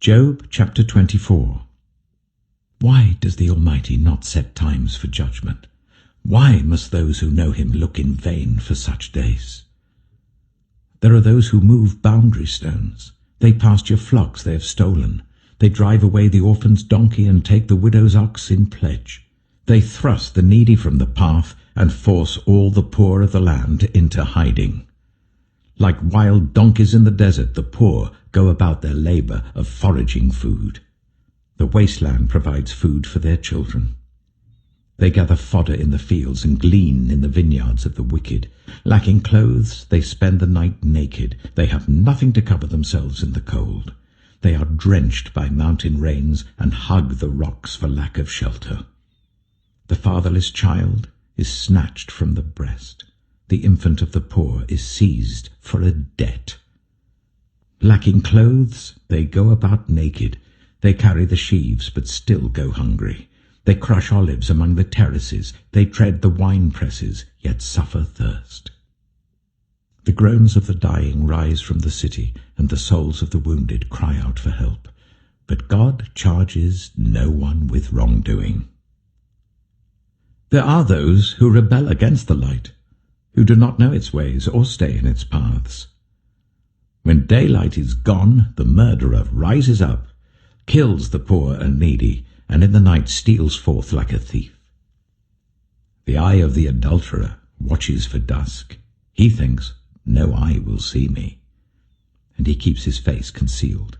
Job chapter 24. Why does the Almighty not set times for judgment? Why must those who know him look in vain for such days? There are those who move boundary stones. They pasture flocks they have stolen. They drive away the orphan's donkey and take the widow's ox in pledge. They thrust the needy from the path and force all the poor of the land into hiding. Like wild donkeys in the desert, the poor go about their labor of foraging food. The wasteland provides food for their children. They gather fodder in the fields and glean in the vineyards of the wicked. Lacking clothes, they spend the night naked. They have nothing to cover themselves in the cold. They are drenched by mountain rains and hug the rocks for lack of shelter. The fatherless child is snatched from the breast. The infant of the poor is seized for a debt. Lacking clothes, they go about naked. They carry the sheaves, but still go hungry. They crush olives among the terraces. They tread the wine presses, yet suffer thirst. The groans of the dying rise from the city, and the souls of the wounded cry out for help. But God charges no one with wrongdoing. There are those who rebel against the light, who do not know its ways or stay in its paths. When daylight is gone, the murderer rises up, kills the poor and needy, and in the night steals forth like a thief. The eye of the adulterer watches for dusk. He thinks, no eye will see me, and he keeps his face concealed.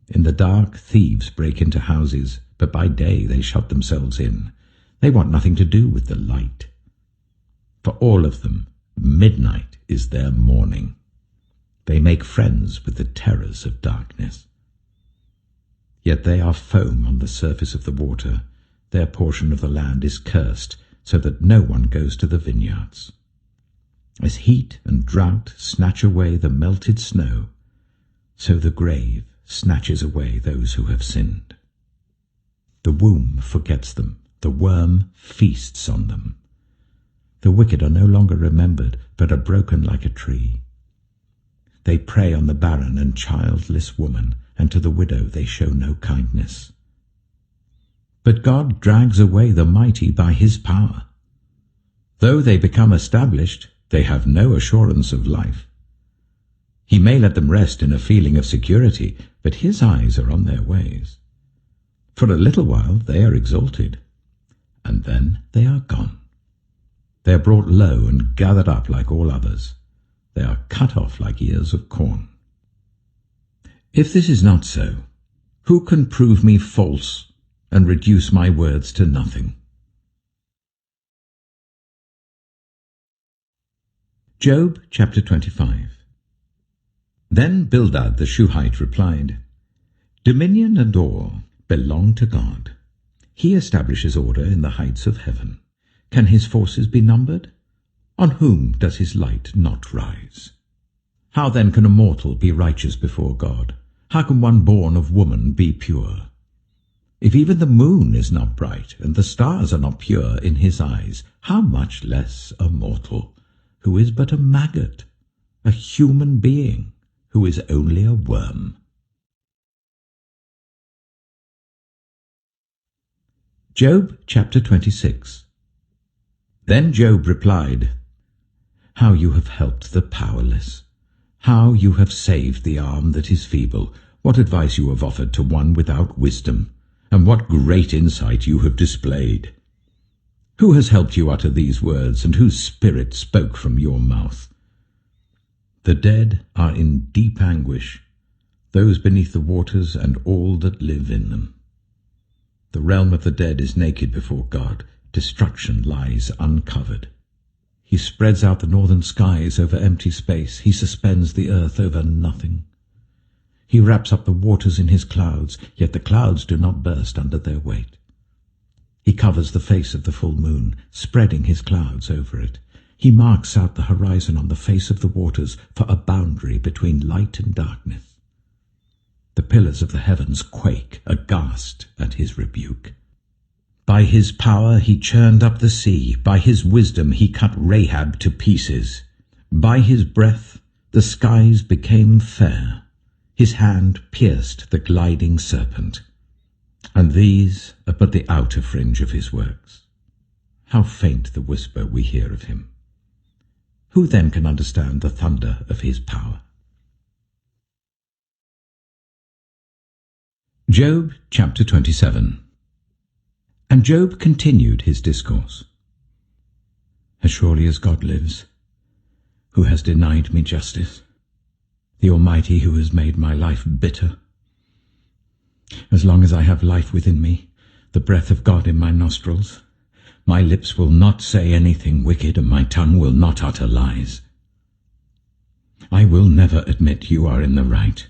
In the dark, thieves break into houses, but by day they shut themselves in. They want nothing to do with the light. For all of them, midnight is their morning. They make friends with the terrors of darkness. Yet they are foam on the surface of the water. Their portion of the land is cursed, so that no one goes to the vineyards. As heat and drought snatch away the melted snow, so the grave snatches away those who have sinned. The womb forgets them. The worm feasts on them. The wicked are no longer remembered, but are broken like a tree. They prey on the barren and childless woman, and to the widow they show no kindness. But God drags away the mighty by his power. Though they become established, they have no assurance of life. He may let them rest in a feeling of security, but his eyes are on their ways. For a little while they are exalted, and then they are gone. They are brought low and gathered up like all others. They are cut off like ears of corn. If this is not so, who can prove me false and reduce my words to nothing? Job chapter 25. Then Bildad the Shuhite replied, Dominion and awe belong to God. He establishes order in the heights of heaven. Can his forces be numbered? On whom does his light not rise? How then can a mortal be righteous before God? How can one born of woman be pure? If even the moon is not bright, and the stars are not pure in his eyes, how much less a mortal, who is but a maggot, a human being, who is only a worm. Job chapter 26. Then Job replied, How you have helped the powerless! How you have saved the arm that is feeble! What advice you have offered to one without wisdom! And what great insight you have displayed! Who has helped you utter these words, and whose spirit spoke from your mouth? The dead are in deep anguish, those beneath the waters and all that live in them. The realm of the dead is naked before God. Destruction lies uncovered. He spreads out the northern skies over empty space. He suspends the earth over nothing. He wraps up the waters in his clouds, yet the clouds do not burst under their weight. He covers the face of the full moon, spreading his clouds over it. He marks out the horizon on the face of the waters for a boundary between light and darkness. The pillars of the heavens quake, aghast at his rebuke. By his power he churned up the sea. By his wisdom he cut Rahab to pieces. By his breath the skies became fair. His hand pierced the gliding serpent, and these are but the outer fringe of his works. How faint the whisper we hear of him! Who then can understand the thunder of his power? Job chapter 27. And Job continued his discourse. As surely as God lives, who has denied me justice, the Almighty who has made my life bitter. As long as I have life within me, the breath of God in my nostrils, my lips will not say anything wicked, and my tongue will not utter lies. I will never admit you are in the right.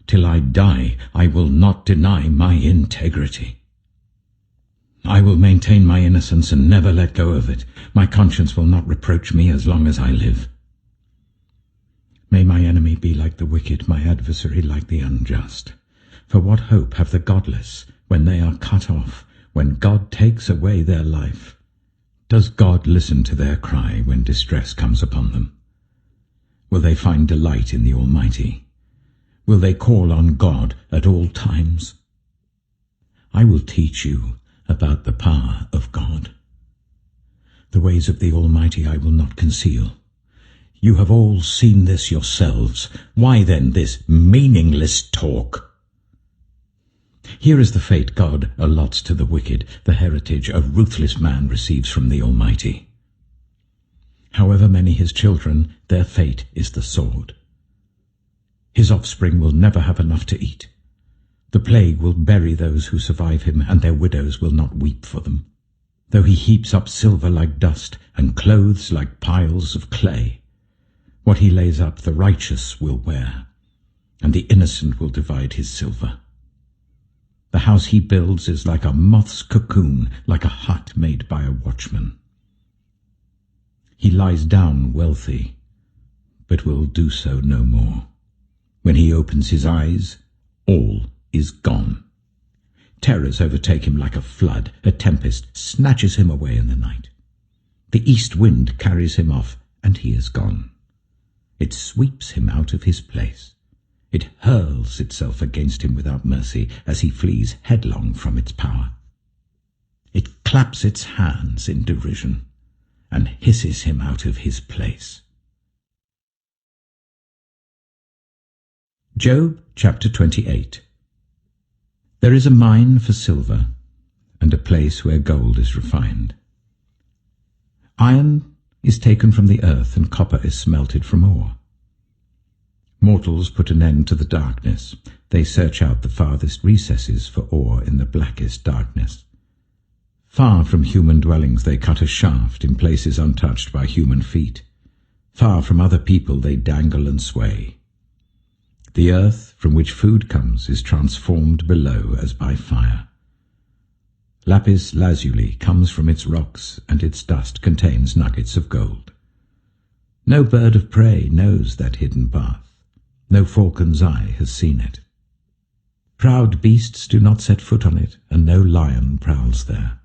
Till I die, I will not deny my integrity. I will maintain my innocence and never let go of it. My conscience will not reproach me as long as I live. May my enemy be like the wicked, my adversary like the unjust. For what hope have the godless when they are cut off, when God takes away their life? Does God listen to their cry when distress comes upon them? Will they find delight in the Almighty? Will they call on God at all times? I will teach you about the power of God. The ways of the Almighty I will not conceal. You have all seen this yourselves. Why then this meaningless talk? Here is the fate God allots to the wicked, the heritage a ruthless man receives from the Almighty. However many his children, their fate is the sword. His offspring will never have enough to eat. The plague will bury those who survive him, and their widows will not weep for them. Though he heaps up silver like dust, and clothes like piles of clay, what he lays up the righteous will wear, and the innocent will divide his silver. The house he builds is like a moth's cocoon, like a hut made by a watchman. He lies down wealthy, but will do so no more. When he opens his eyes, all is gone. Terrors overtake him like a flood. A tempest snatches him away in the night. The east wind carries him off, and he is gone. It sweeps him out of his place. It hurls itself against him without mercy as he flees headlong from its power. It claps its hands in derision and hisses him out of his place. Job chapter 28. There is a mine for silver, and a place where gold is refined. Iron is taken from the earth, and copper is smelted from ore. Mortals put an end to the darkness. They search out the farthest recesses for ore in the blackest darkness. Far from human dwellings they cut a shaft in places untouched by human feet. Far from other people they dangle and sway. The earth from which food comes is transformed below as by fire. Lapis lazuli comes from its rocks, and its dust contains nuggets of gold. No bird of prey knows that hidden path. No falcon's eye has seen it. Proud beasts do not set foot on it, and no lion prowls there.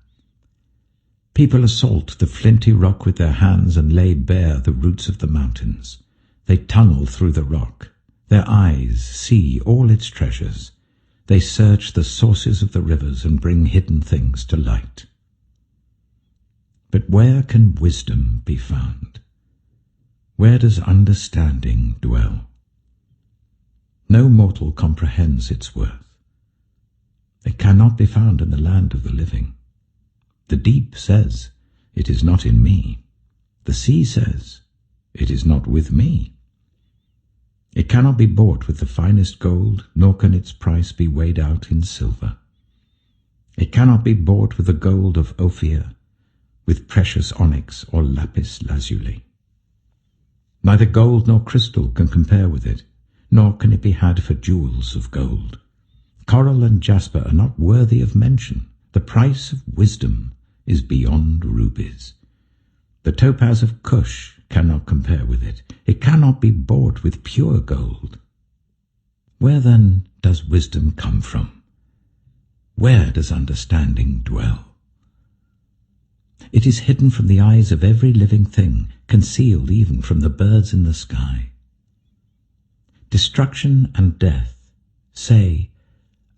People assault the flinty rock with their hands and lay bare the roots of the mountains. They tunnel through the rock. Their eyes see all its treasures. They search the sources of the rivers and bring hidden things to light. But where can wisdom be found? Where does understanding dwell? No mortal comprehends its worth. It cannot be found in the land of the living. The deep says, "It is not in me." The sea says, "It is not with me." It cannot be bought with the finest gold, nor can its price be weighed out in silver. It cannot be bought with the gold of Ophir, with precious onyx or lapis lazuli. Neither gold nor crystal can compare with it, nor can it be had for jewels of gold. Coral and jasper are not worthy of mention. The price of wisdom is beyond rubies. The topaz of Cush cannot compare with it. It cannot be bought with pure gold. Where then does wisdom come from? Where does understanding dwell? It is hidden from the eyes of every living thing, concealed even from the birds in the sky. destruction and death, say,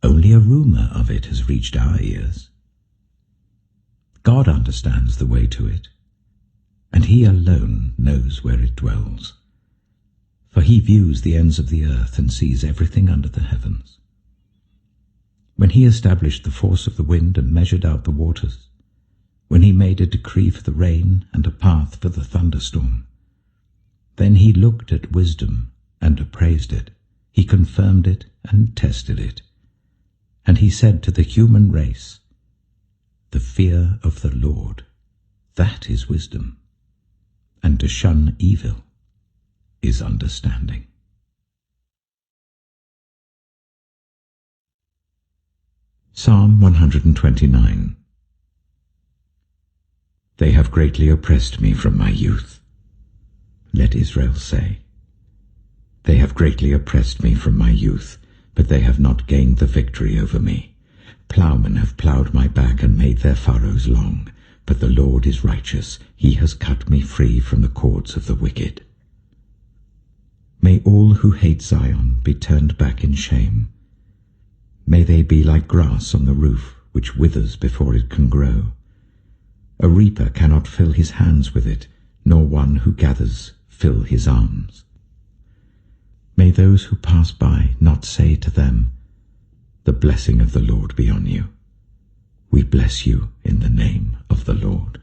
only a rumor of it has reached our ears. God understands the way to it, and he alone knows where it dwells. For he views the ends of the earth and sees everything under the heavens. When he established the force of the wind and measured out the waters, when he made a decree for the rain and a path for the thunderstorm, then he looked at wisdom and appraised it. He confirmed it and tested it. And he said to the human race, the fear of the Lord, that is wisdom, and to shun evil is understanding. Psalm 129. They have greatly oppressed me from my youth. Let Israel say, they have greatly oppressed me from my youth, but they have not gained the victory over me. Ploughmen have ploughed my back and made their furrows long, but the Lord is righteous. He has cut me free from the cords of the wicked. May all who hate Zion be turned back in shame. May they be like grass on the roof, which withers before it can grow. A reaper cannot fill his hands with it, nor one who gathers fill his arms. May those who pass by not say to them, the blessing of the Lord be on you. We bless you in the name of the Lord.